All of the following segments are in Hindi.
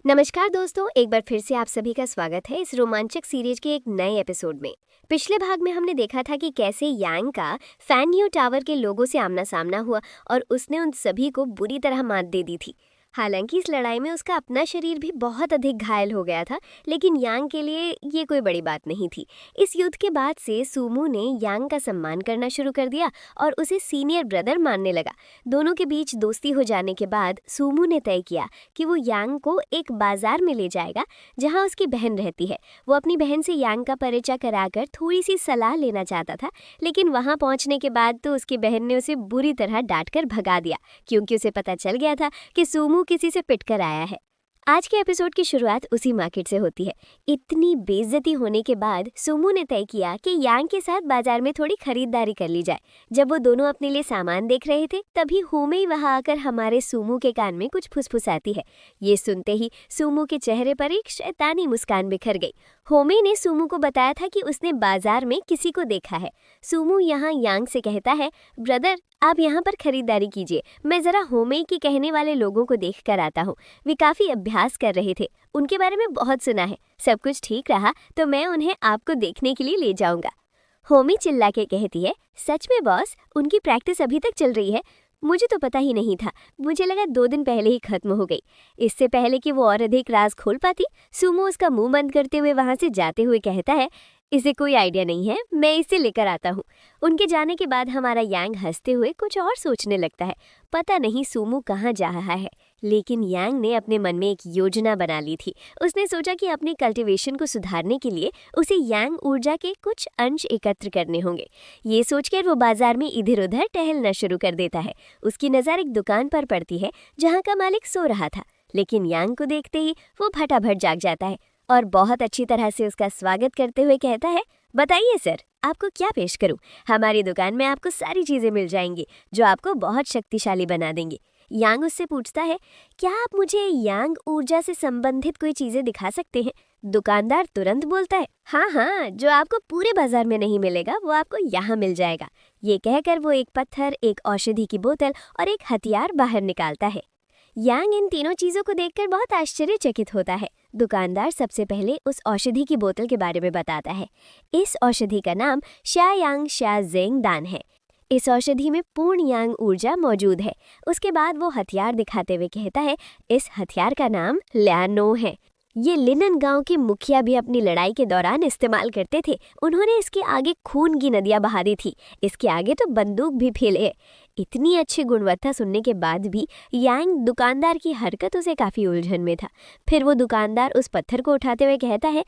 नमस्कार दोस्तों, एक बार फिर से आप सभी का स्वागत है इस रोमांचक सीरीज के एक नए एपिसोड में। पिछले भाग में हमने देखा था कि कैसे यांग का फैन यू टावर के लोगों से आमना सामना हुआ और उसने उन सभी को बुरी तरह मात दे दी थी। हालांकि इस लड़ाई में उसका अपना शरीर भी बहुत अधिक घायल हो गया था, लेकिन यांग के लिए ये कोई बड़ी बात नहीं थी। इस युद्ध के बाद से सूमू ने यांग का सम्मान करना शुरू कर दिया और उसे सीनियर ब्रदर मानने लगा। दोनों के बीच दोस्ती हो जाने के बाद सूमू ने तय किया कि वो यांग को एक बाजार में ले जाएगा जहां उसकी बहन रहती है। वो अपनी बहन से यांग का परिचय कराकर थोड़ी सी सलाह लेना चाहता था, लेकिन वहां पहुंचने के बाद तो उसकी बहन ने उसे बुरी तरह डांटकर भगा दिया, क्योंकि उसे पता चल गया था कि सूमू किसी से पिटकर आया है। आज के एपिसोड की शुरुआत उसी मार्केट से होती है। इतनी बेइज्जती होने के बाद सूमू ने तय किया कि यांग के साथ बाजार में थोड़ी खरीदारी कर ली जाए। जब वो दोनों अपने लिए सामान देख रहे थे, तभी होमेई वहां आकर हमारे सूमू के कान में कुछ फुसफुसाती है। ये सुनते ही सूमू के चेहरे पर एक शैतानी मुस्कान बिखर गई। होमेई ने सूमू को बताया था कि उसने बाजार में किसी को देखा है। सूमू यहाँ यांग से कहता है, ब्रदर आप यहाँ पर खरीदारी कीजिए, मैं जरा होमेई की कहने वाले लोगों को देख कर आता हूँ। वे काफी अभ्यास कर रहे थे, उनके बारे में बहुत सुना है। सब कुछ ठीक रहा तो मैं उन्हें आपको देखने के लिए ले जाऊंगा। होमी चिल्ला के कहती है, सच में बॉस, उनकी प्रैक्टिस अभी तक चल रही है? मुझे तो पता ही नहीं था, मुझे लगा 2 दिन पहले ही खत्म हो गई। इससे पहले कि वो और अधिक राज खोल पाती, सूमो उसका मुंह बंद करते हुए वहां से जाते हुए कहता है, इसे कोई आइडिया नहीं है, मैं इसे लेकर आता हूँ। उनके जाने के बाद हमारा यांग हंसते हुए कुछ और सोचने लगता है। पता नहीं सूमो कहाँ जा रहा है, लेकिन यांग ने अपने मन में एक योजना बना ली थी। उसने सोचा कि अपने कल्टीवेशन को सुधारने के लिए उसे यांग ऊर्जा के कुछ अंश एकत्र करने होंगे। ये सोचकर वो बाजार में इधर उधर टहलना शुरू कर देता है। उसकी नज़र एक दुकान पर पड़ती है जहाँ का मालिक सो रहा था, लेकिन यांग को देखते ही वो फटाफट जाग जाता है और बहुत अच्छी तरह से उसका स्वागत करते हुए कहता है, बताइए सर, आपको क्या पेश करूं? हमारी दुकान में आपको सारी चीजें मिल जाएंगी जो आपको बहुत शक्तिशाली बना देंगी। यांग उससे पूछता है, क्या आप मुझे यांग ऊर्जा से संबंधित कोई चीजें दिखा सकते हैं? दुकानदार तुरंत बोलता है, हाँ हाँ, जो आपको पूरे बाजार में नहीं मिलेगा वो आपको यहाँ मिल जाएगा। ये कहकर वो एक पत्थर, एक औषधि की बोतल और एक हथियार बाहर निकालता है। यांग इन तीनों चीजों को देखकर बहुत आश्चर्यचकित होता है। दुकानदार सबसे पहले उस औषधि की बोतल के बारे में बताता है। इस औषधि का नाम शायांग शाजेंग दान है। इस औषधि में पूर्ण यांग ऊर्जा मौजूद है। उसके बाद वो हथियार दिखाते हुए कहता है, इस हथियार का नाम ल्यानो है। ये लिनन गांव के मुखिया भी अपनी लड़ाई के दौरान इस्तेमाल करते थे। उन्होंने इसके आगे खून की नदियां बहा दी थी। इसके आगे तो बंदूक भी फेले। इतनी अच्छी गुणवत्ता सुनने के बाद भी यांग दुकानदार की हरकतों से काफी उलझन में था। फिर वो दुकानदार उस पत्थर को उठाते हुए कहता है,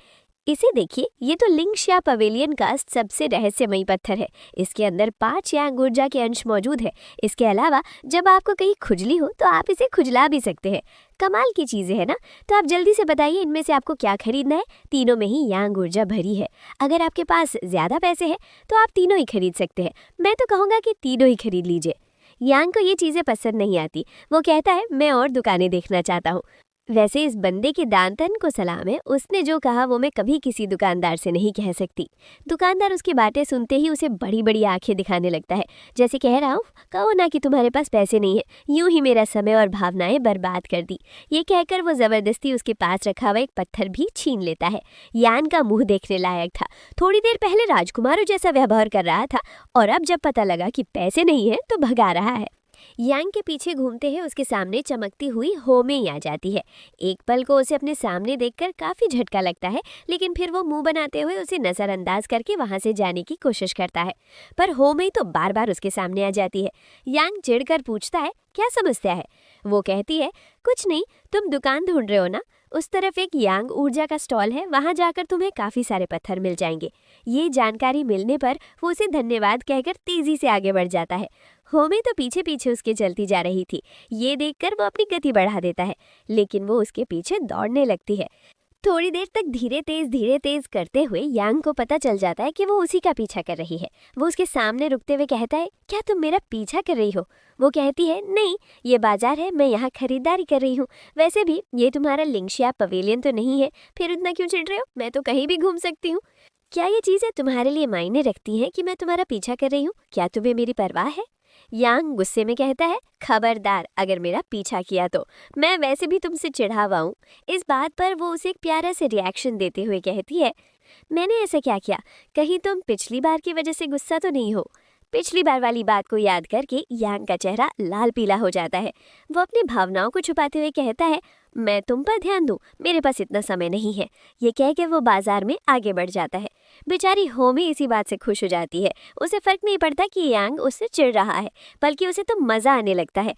इसे देखिए, ये तो लिंगशिया पवेलियन का सबसे रहस्यमयी पत्थर है। इसके अंदर 5 यांग ऊर्जा के अंश मौजूद है। इसके अलावा जब आपको कहीं खुजली हो तो आप इसे खुजला भी सकते हैं। कमाल की चीजें है ना? तो आप जल्दी से बताइए, इनमें से आपको क्या खरीदना है? तीनों में ही यांग ऊर्जा भरी है। अगर आपके पास ज्यादा पैसे हैं तो आप तीनों ही खरीद सकते हैं। मैं तो कहूँगा कि तीनों ही खरीद लीजिए। यांग को ये चीजें पसंद नहीं आती। वो कहता है, मैं और दुकानें देखना चाहता हूँ। वैसे इस बंदे के दान-तन को सलाम है, उसने जो कहा वो मैं कभी किसी दुकानदार से नहीं कह सकती। दुकानदार उसकी बातें सुनते ही उसे बड़ी बड़ी आंखें दिखाने लगता है, जैसे कह रहा हूँ, कहो ना कि तुम्हारे पास पैसे नहीं है, यूं ही मेरा समय और भावनाएं बर्बाद कर दी। ये कहकर वो जबरदस्ती उसके पास रखा हुआ एक पत्थर भी छीन लेता है। यान का मुंह देखने लायक था। थोड़ी देर पहले राजकुमारों जैसा व्यवहार कर रहा था और अब जब पता लगा कि पैसे नहीं है तो भगा रहा है। यांग के पीछे घूमते हैं उसके सामने चमकती हुई होमेई आ जाती है। एक पल को उसे अपने सामने देखकर काफी झटका लगता है, लेकिन फिर वो मुंह बनाते हुए उसे नजरअंदाज करके वहां से जाने की कोशिश करता है। पर होमेई तो बार बार उसके सामने आ जाती है। यांग चिढ़कर पूछता है, क्या समस्या है? वो कहती है, कुछ नहीं, तुम दुकान ढूंढ रहे हो ना? उस तरफ एक यांग ऊर्जा का स्टॉल है, वहां जाकर तुम्हें काफी सारे पत्थर मिल जाएंगे। ये जानकारी मिलने पर वो उसे धन्यवाद कहकर तेजी से आगे बढ़ जाता है। होमी तो पीछे पीछे उसके चलती जा रही थी। ये देखकर वो अपनी गति बढ़ा देता है, लेकिन वो उसके पीछे दौड़ने लगती है। थोड़ी देर तक धीरे तेज करते हुए यांग को पता चल जाता है कि वो उसी का पीछा कर रही है। वो उसके सामने रुकते हुए कहता है, क्या तुम मेरा पीछा कर रही हो? वो कहती है, नहीं, ये बाजार है, मैं यहाँ खरीदारी कर रही हूँ। वैसे भी ये तुम्हारा लिंगशिया पवेलियन तो नहीं है, फिर इतना क्यों चिढ़ रहे हो? मैं तो कहीं भी घूम सकती हूँ। क्या ये चीजें तुम्हारे लिए मायने रखती हैं कि मैं तुम्हारा पीछा कर रही हूँ? क्या तुम्हें मेरी परवाह है? यांग गुस्से में कहता है, खबरदार अगर मेरा पीछा किया तो मैं वैसे भी तुमसे चिढ़ा हुआ हूँ। इस बात पर वो उसे एक प्यारा से रिएक्शन देते हुए कहती है, मैंने ऐसा क्या किया? कहीं तुम पिछली बार की वजह से गुस्सा तो नहीं हो? पिछली बार वाली बात को याद करके यांग का चेहरा लाल पीला हो जाता है। वो अपनी भावनाओं को छुपाते हुए कहता है, मैं तुम पर ध्यान दूं, मेरे पास इतना समय नहीं है। ये कह के वो बाजार में आगे बढ़ जाता है। बेचारी होमी इसी बात से खुश हो जाती है। उसे फर्क नहीं पड़ता कि यांग उससे चिढ़ रहा है, बल्कि उसे तो मजा आने लगता है।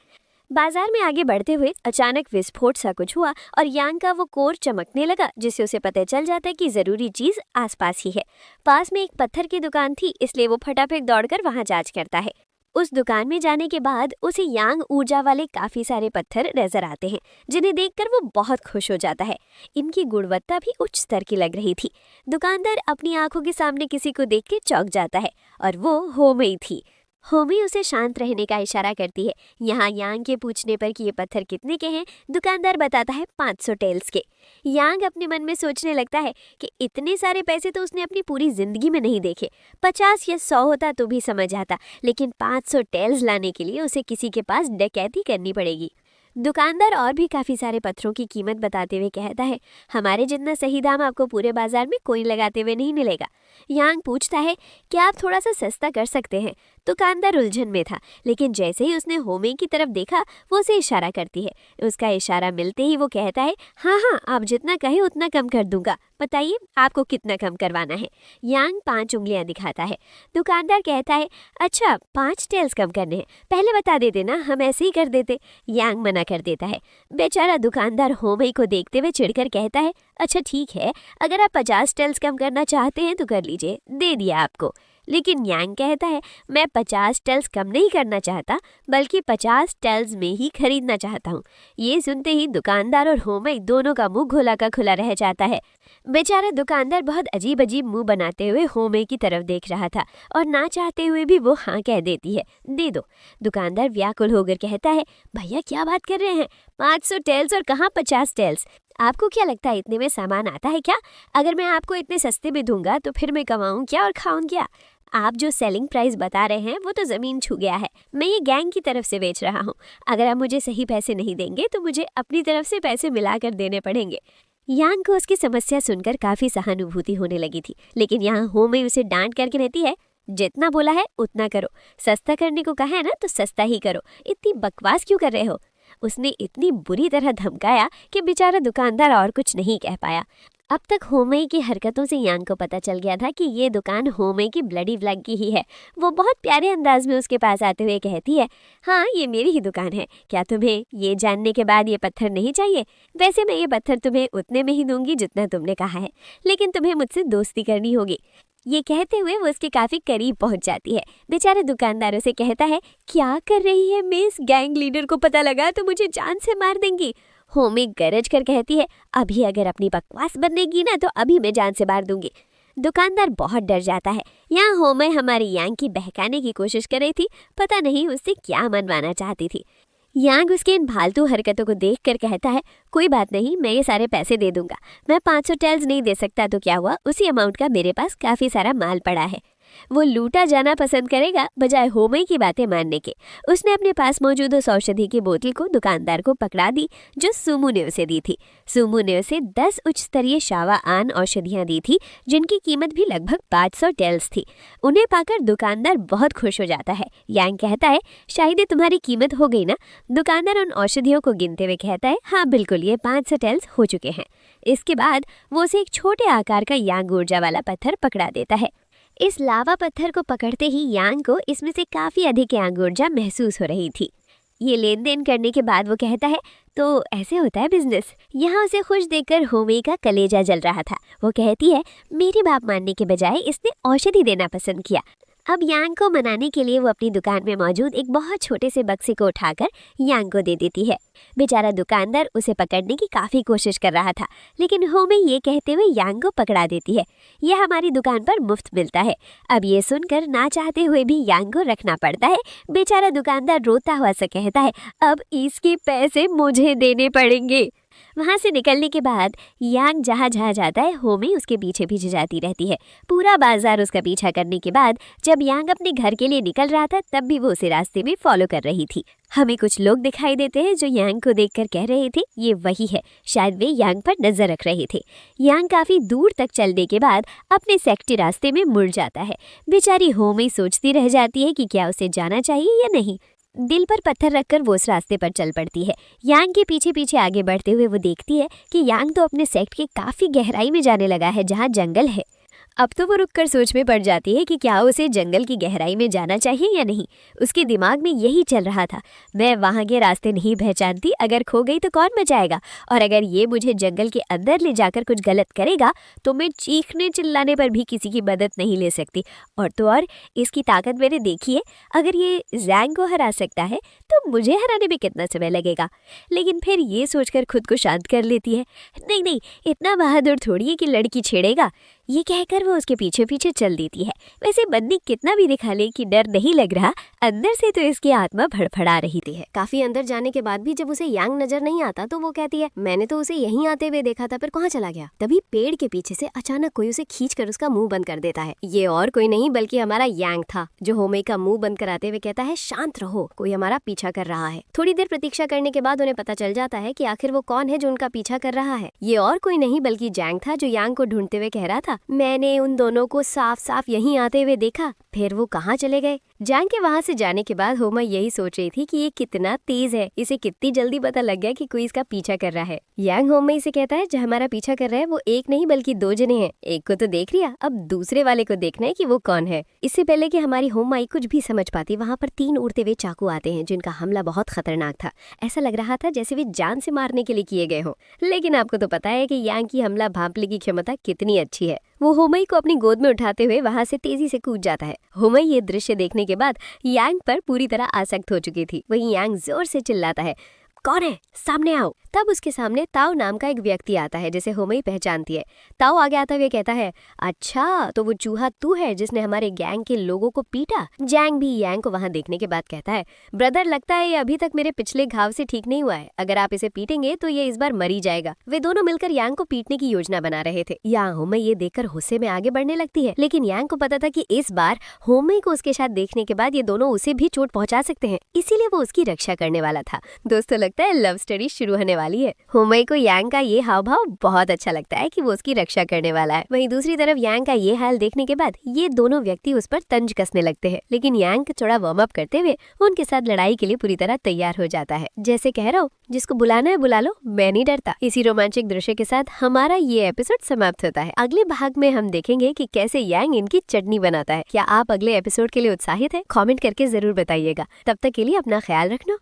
बाजार में आगे बढ़ते हुए अचानक विस्फोट सा कुछ हुआ और यांग का वो कोर चमकने लगा, जिससे उसे पता चल जाता है कि जरूरी चीज आसपास ही है। पास में एक पत्थर की दुकान थी, इसलिए वो फटाफट दौड़कर वहां जांच करता है। उस दुकान में जाने के बाद उसे यांग ऊर्जा वाले काफी सारे पत्थर नजर आते हैं, जिन्हें देखकर वो बहुत खुश हो जाता है। इनकी गुणवत्ता भी उच्च स्तर की लग रही थी। दुकानदार अपनी आंखों के सामने किसी को देख के चौंक जाता है, और वो होमी थी। होमी उसे शांत रहने का इशारा करती है। यहाँ यांग के पूछने पर कि ये पत्थर कितने के हैं, दुकानदार बताता है 500 टेल्स के। यांग अपने मन में सोचने लगता है कि इतने सारे पैसे तो उसने अपनी पूरी जिंदगी में नहीं देखे। 50 या 100 होता तो भी समझ आता, लेकिन 500 टेल्स लाने के लिए उसे किसी के पास डकैती करनी पड़ेगी। दुकानदार और भी काफी सारे पत्थरों की कीमत बताते हुए कहता है, हमारे जितना सही दाम आपको पूरे बाजार में कोई लगाते हुए नहीं मिलेगा। यांग पूछता है, क्या आप थोड़ा सा सस्ता कर सकते हैं? दुकानदार उलझन में था, लेकिन जैसे ही उसने होमी की तरफ देखा, वो उसे इशारा करती है। उसका इशारा मिलते ही वो कहता है, हाँ हाँ, आप जितना कहें उतना कम कर दूंगा, बताइए आपको कितना कम करवाना है। यांग 5 उंगलियां दिखाता है। दुकानदार कहता है, अच्छा 5 टेल्स कम करने हैं, पहले बता देते ना, हम ऐसे ही कर देते। यांग मना कर देता है। बेचारा दुकानदार होमी को देखते हुए चिढ़कर कहता है, अच्छा ठीक है, अगर आप 50 टेल्स कम करना चाहते हैं तो कर लीजिए, दे दिया आपको। लेकिन यांग कहता है, मैं 50 टेल्स कम नहीं करना चाहता, बल्कि 50 टेल्स में ही खरीदना चाहता हूँ। ये सुनते ही दुकानदार और होमी दोनों का मुंह खुला का खुला रह जाता है। बेचारा दुकानदार बहुत अजीब अजीब मुंह बनाते हुए होमी की तरफ देख रहा था, और ना चाहते हुए भी वो हाँ कह देती है, दे दो। दुकानदार व्याकुल होकर कहता है, भैया क्या बात कर रहे हैं, 500 टेल्स और कहाँ 50 टेल्स? आपको क्या लगता है इतने में सामान आता है क्या? अगर मैं आपको इतने सस्ते में दूंगा तो फिर मैं कमाऊं क्या और खाऊं क्या? आप जो सेलिंग प्राइस बता रहे हैं वो तो जमीन छू गया है। मैं ये गैंग की तरफ से बेच रहा हूँ। अगर आप मुझे सही पैसे नहीं देंगे तो मुझे अपनी तरफ से पैसे मिलाकर देने पड़ेंगे। यांग को उसकी समस्या सुनकर काफी सहानुभूति होने लगी थी, लेकिन यहाँ होमी उसे डांट करके रहती है, जितना बोला है उतना करो, सस्ता करने को कहा है ना तो सस्ता ही करो, इतनी बकवास क्यों कर रहे हो? उसने इतनी बुरी तरह धमकाया कि बेचारा दुकानदार और कुछ नहीं कह पाया। अब तक होमी की हरकतों से यांग को पता चल गया था कि ये दुकान होमी की ब्लडी ब्लैक की ही है। वो बहुत प्यारे अंदाज में उसके पास आते हुए कहती है, हाँ ये मेरी ही दुकान है, क्या तुम्हें ये जानने के बाद ये पत्थर नहीं चाहिए? वैसे मैं ये पत्थर तुम्हें उतने में ही दूंगी जितना तुमने कहा है, लेकिन तुम्हें मुझसे दोस्ती करनी होगी। ये कहते हुए वो उसके काफी करीब पहुंच जाती है। बेचारे दुकानदारों से कहता है, क्या कर रही है मिस, गैंग लीडर को पता लगा तो मुझे जान से मार देंगी। होमी गरज कर कहती है, अभी अगर अपनी बकवास बनेगी ना तो अभी मैं जान से मार दूंगी। दुकानदार बहुत डर जाता है। यहाँ होमी हमारी यांग की बहकाने की कोशिश कर रही थी, पता नहीं उससे क्या मनवाना चाहती थी। यांग उसके इन फालतू हरकतों को देखकर कहता है, कोई बात नहीं, मैं ये सारे पैसे दे दूंगा। मैं 500 टेल्स नहीं दे सकता तो क्या हुआ, उसी अमाउंट का मेरे पास काफी सारा माल पड़ा है। वो लूटा जाना पसंद करेगा बजाय होमी की बातें मानने के। उसने अपने पास मौजूद उस औषधि की बोतल को दुकानदार को पकड़ा दी जो सुमू ने उसे दी थी। सुमू ने उसे 10 उच्च स्तरीय शावा आन औषधियां दी थी, जिनकी कीमत भी लगभग 500 टेल्स थी। उन्हें पाकर दुकानदार बहुत खुश हो जाता है। यांग कहता है, शायद तुम्हारी कीमत हो गई ना? दुकानदार उन औषधियों को गिनते हुए कहता है, हाँ बिल्कुल, ये 500 टेल्स हो चुके हैं। इसके बाद वो उसे एक छोटे आकार का यांग ऊर्जा वाला पत्थर पकड़ा देता है। इस लावा पत्थर को पकड़ते ही यांग को इसमें से काफी अधिक यांग ऊर्जा महसूस हो रही थी। ये लेन देन करने के बाद वो कहता है, तो ऐसे होता है बिजनेस। यहाँ उसे खुश देखकर होमी का कलेजा जल रहा था। वो कहती है, मेरी बात मानने के बजाय इसने औषधि देना पसंद किया। अब यांग को मनाने के लिए वो अपनी दुकान में मौजूद एक बहुत छोटे से बक्से को उठाकर यांग को दे देती है। बेचारा दुकानदार उसे पकड़ने की काफी कोशिश कर रहा था, लेकिन होमी ये कहते हुए यांग को पकड़ा देती है, यह हमारी दुकान पर मुफ्त मिलता है। अब ये सुनकर ना चाहते हुए भी यांग को रखना पड़ता है। बेचारा दुकानदार रोता हुआ सा कहता है, अब इसके पैसे मुझे देने पड़ेंगे। वहाँ से निकलने के बाद यांग जहाँ जहाँ जाता है होमी उसके पीछे पीछे जाती रहती है। पूरा बाजार उसका पीछा करने के बाद जब यांग अपने घर के लिए निकल रहा था तब भी वो उसे रास्ते में फॉलो कर रही थी। हमें कुछ लोग दिखाई देते हैं जो यांग को देखकर कह रहे थे ये वही है, शायद वे यांग पर नजर रख रहे थे। यांग काफी दूर तक चलने के बाद अपने सेक्टी रास्ते में मुड़ जाता है। बेचारी होमी सोचती रह जाती है कि क्या उसे जाना चाहिए या नहीं। दिल पर पत्थर रखकर वो उस रास्ते पर चल पड़ती है। यांग के पीछे पीछे आगे बढ़ते हुए वो देखती है कि यांग तो अपने सेक्ट के काफी गहराई में जाने लगा है जहाँ जंगल है। अब तो वो रुककर सोच में पड़ जाती है कि क्या उसे जंगल की गहराई में जाना चाहिए या नहीं। उसके दिमाग में यही चल रहा था, मैं वहाँ के रास्ते नहीं पहचानती, अगर खो गई तो कौन बचाएगा, और अगर ये मुझे जंगल के अंदर ले जाकर कुछ गलत करेगा तो मैं चीखने चिल्लाने पर भी किसी की मदद नहीं ले सकती। और तो और इसकी ताकत मैंने देखी है, अगर ये जैंग को हरा सकता है तो मुझे हराने में कितना समय लगेगा। लेकिन फिर ये सोचकर खुद को शांत कर लेती है, नहीं नहीं, इतना बहादुर थोड़ी है कि लड़की छेड़ेगा। ये कहकर वो उसके पीछे पीछे चल देती है। वैसे बंदी कितना भी दिखा ले कि डर नहीं लग रहा, अंदर से तो इसकी आत्मा फड़फड़ा रही थी। काफी अंदर जाने के बाद भी जब उसे यांग नजर नहीं आता तो वो कहती है, मैंने तो उसे यहीं आते हुए देखा था, पर कहाँ चला गया। तभी पेड़ के पीछे से अचानक कोई उसे खींचकर उसका मुंह बंद कर देता है। ये और कोई नहीं बल्कि हमारा यांग था, जो होमे का मुंह बंद कराते हुए कहता है, शांत रहो, कोई हमारा पीछा कर रहा है। थोड़ी देर प्रतीक्षा करने के बाद उन्हें पता चल जाता है कि आखिर वो कौन है जो उनका पीछा कर रहा है। ये और कोई नहीं बल्कि जैंग था, जो यांग को ढूंढते हुए कह रहा था, मैंने उन दोनों को साफ साफ यहीं आते हुए देखा। फिर वो कहाँ चले गए। जैंग के वहाँ से जाने के बाद होमा यही सोच रही थी कि ये कितना तेज है, इसे कितनी जल्दी पता लग गया कि कोई इसका पीछा कर रहा है। यांग होमा से कहता है, जो हमारा पीछा कर रहा है वो एक नहीं बल्कि दो जने हैं, एक को तो देख लिया, अब दूसरे वाले को देखना है कि वो कौन है। इससे पहले कि हमारी होमा कुछ भी समझ पाती, वहाँ पर 3 उड़ते हुए चाकू आते हैं, जिनका हमला बहुत खतरनाक था। ऐसा लग रहा था जैसे वे जान से मारने के लिए किए गए हों। लेकिन आपको तो पता है कि यांग की हमला भांपने की क्षमता कितनी अच्छी है। वो होमई को अपनी गोद में उठाते हुए वहाँ से तेजी से कूद जाता है। होमई ये दृश्य देखने के बाद यांग पर पूरी तरह आसक्त हो चुकी थी। वहीं यांग जोर से चिल्लाता है, कौन है, सामने आओ। तब उसके सामने ताओ नाम का एक व्यक्ति आता है जिसे होमई पहचानती है। ताओ आगे आता हुए कहता है, अच्छा तो वो चूहा तू है जिसने हमारे गैंग के लोगों को पीटा। जैंग भी यांग को वहाँ देखने के बाद कहता है, ब्रदर लगता है ये अभी तक मेरे पिछले घाव से ठीक नहीं हुआ है, अगर आप इसे पीटेंगे तो ये इस बार मरी जाएगा। वे दोनों मिलकर यांग को पीटने की योजना बना रहे थे। यहाँ होमई ये देखकर गुस्से में आगे बढ़ने लगती है, लेकिन यांग को पता था कि इस बार होमई को उसके साथ देखने के बाद ये दोनों उसे भी चोट पहुंचा सकते हैं, इसीलिए वो उसकी रक्षा करने वाला था। दोस्तों लगता है लव स्टोरी शुरू होने वाली है। होमई को यांग का ये हाव भाव बहुत अच्छा लगता है कि वो उसकी रक्षा करने वाला है। वहीं दूसरी तरफ यांग का ये हाल देखने के बाद ये दोनों व्यक्ति उस पर तंज कसने लगते हैं, लेकिन यांग थोड़ा वार्म अप करते हुए उनके साथ लड़ाई के लिए पूरी तरह तैयार हो जाता है। जैसे कह रहा हूँ, जिसको बुलाना है बुला लो, मैं नहीं डरता। इसी रोमांचक दृश्य के साथ हमारा ये एपिसोड समाप्त होता है। अगले भाग में हम देखेंगे कि कैसे यांग इनकी चटनी बनाता है। क्या आप अगले एपिसोड के लिए उत्साहित है? कमेंट करके जरूर बताइएगा। तब तक के लिए अपना ख्याल रखना।